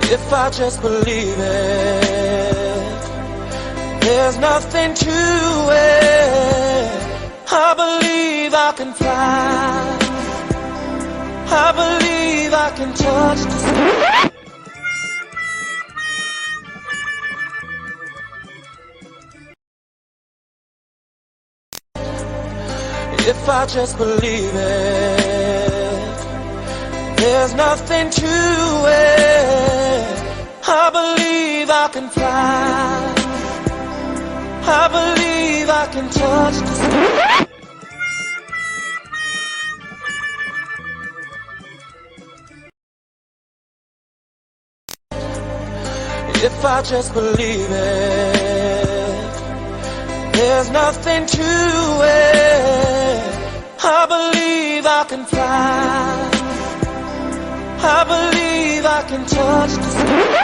If I just believe it, there's nothing to it. I believe I can fly. I believe I can touch the sky. If I just believe it, there's nothing to it. I believe I can fly. I believe I can touch the sky. If I just believe it, there's nothing to it. I believe I can fly. I believe I can touch the sky.